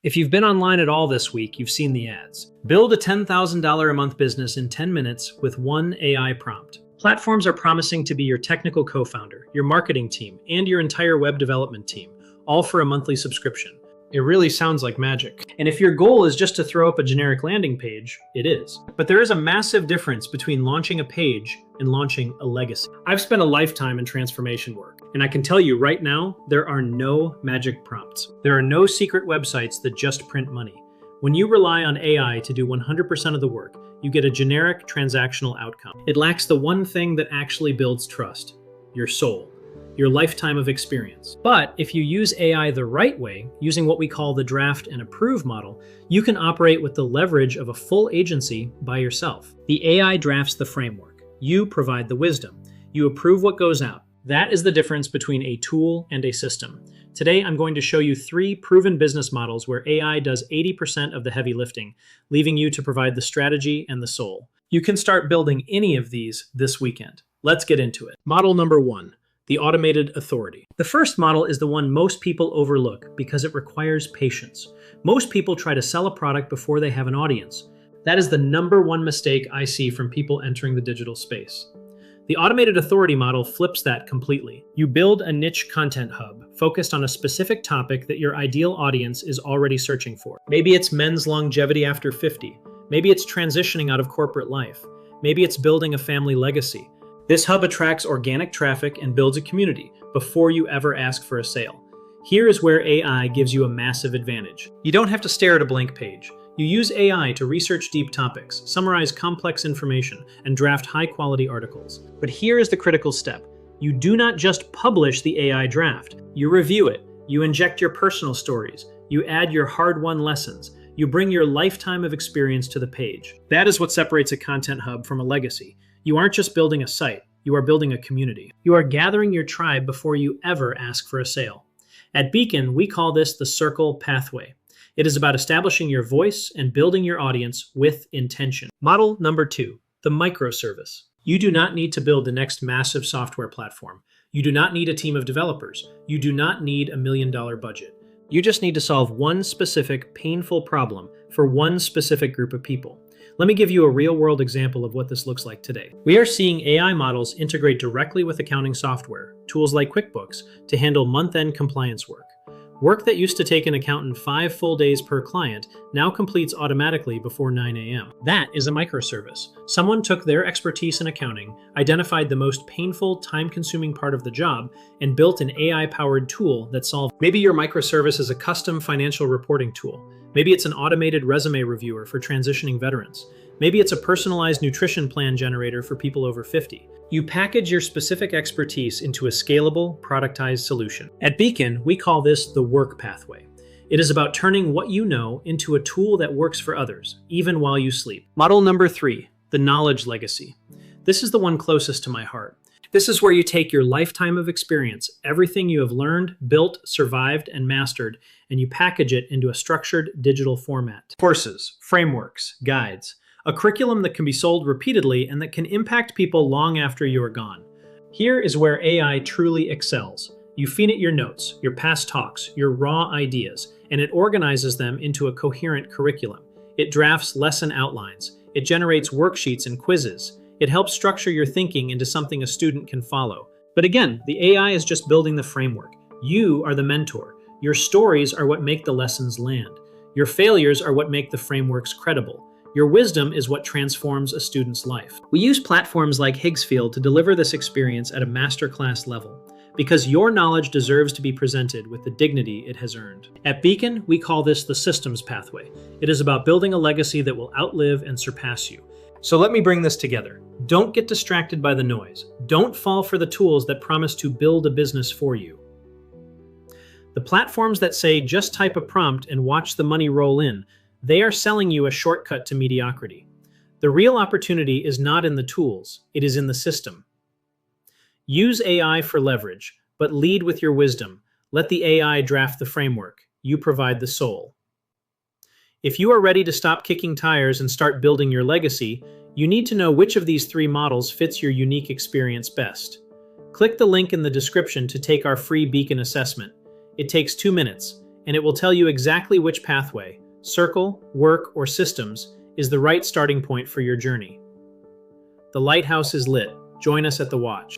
If you've been online at all this week, you've seen the ads. Build a $10,000 a month business in 10 minutes with one AI prompt. Platforms are promising to be your technical co-founder, your marketing team, and your entire web development team, all for a monthly subscription. It really sounds like magic. And if your goal is just to throw up a generic landing page, it is. But there is a massive difference between launching a page and launching a legacy. I've spent a lifetime in transformation work, and I can tell you right now, there are no magic prompts. There are no secret websites that just print money. When you rely on AI to do 100% of the work, you get a generic transactional outcome. It lacks the one thing that actually builds trust: your soul. Your lifetime of experience. But if you use AI the right way, using what we call the draft and approve model, you can operate with the leverage of a full agency by yourself. The AI drafts the framework. You provide the wisdom. You approve what goes out. That is the difference between a tool and a system. Today, I'm going to show you 3 proven business models where AI does 80% of the heavy lifting, leaving you to provide the strategy and the soul. You can start building any of these this weekend. Let's get into it. Model number 1. The automated authority. The first model is the one most people overlook because it requires patience. Most people try to sell a product before they have an audience. That is the number one mistake I see from people entering the digital space. The automated authority model flips that completely. You build a niche content hub focused on a specific topic that your ideal audience is already searching for. Maybe it's men's longevity after 50. Maybe it's transitioning out of corporate life. Maybe it's building a family legacy. This hub attracts organic traffic and builds a community before you ever ask for a sale. Here is where AI gives you a massive advantage. You don't have to stare at a blank page. You use AI to research deep topics, summarize complex information, and draft high-quality articles. But here is the critical step. You do not just publish the AI draft. You review it. You inject your personal stories. You add your hard-won lessons. You bring your lifetime of experience to the page. That is what separates a content hub from a legacy. You aren't just building a site, you are building a community. You are gathering your tribe before you ever ask for a sale. At Beacon, we call this the circle pathway. It is about establishing your voice and building your audience with intention. Model number 2, the microservice. You do not need to build the next massive software platform. You do not need a team of developers. You do not need $1 million budget. You just need to solve one specific, painful problem for one specific group of people. Let me give you a real-world example of what this looks like today. We are seeing AI models integrate directly with accounting software, tools like QuickBooks, to handle month-end compliance work. Work that used to take an accountant 5 full days per client now completes automatically before 9 a.m. That is a microservice. Someone took their expertise in accounting, identified the most painful, time-consuming part of the job, and built an AI-powered tool that solved. Maybe your microservice is a custom financial reporting tool. Maybe it's an automated resume reviewer for transitioning veterans. Maybe it's a personalized nutrition plan generator for people over 50. You package your specific expertise into a scalable, productized solution. At Beacon, we call this the work pathway. It is about turning what you know into a tool that works for others, even while you sleep. Model number 3, the knowledge legacy. This is the one closest to my heart. This is where you take your lifetime of experience, everything you have learned, built, survived, and mastered, and you package it into a structured digital format. Courses, frameworks, guides, a curriculum that can be sold repeatedly and that can impact people long after you are gone. Here is where AI truly excels. You feed it your notes, your past talks, your raw ideas, and it organizes them into a coherent curriculum. It drafts lesson outlines. It generates worksheets and quizzes. It helps structure your thinking into something a student can follow. But again, the AI is just building the framework. You are the mentor. Your stories are what make the lessons land. Your failures are what make the frameworks credible. Your wisdom is what transforms a student's life. We use platforms like Higgsfield to deliver this experience at a masterclass level, because your knowledge deserves to be presented with the dignity it has earned. At Beacon, we call this the systems pathway. It is about building a legacy that will outlive and surpass you. So let me bring this together. Don't get distracted by the noise. Don't fall for the tools that promise to build a business for you. The platforms that say just type a prompt and watch the money roll in, they are selling you a shortcut to mediocrity. The real opportunity is not in the tools, it is in the system. Use AI for leverage, but lead with your wisdom. Let the AI draft the framework. You provide the soul. If you are ready to stop kicking tires and start building your legacy, you need to know which of these 3 models fits your unique experience best. Click the link in the description to take our free Beacon assessment. It takes 2 minutes. and it will tell you exactly which pathway, circle, work, or systems is the right starting point for your journey. The lighthouse is lit. Join us at the watch.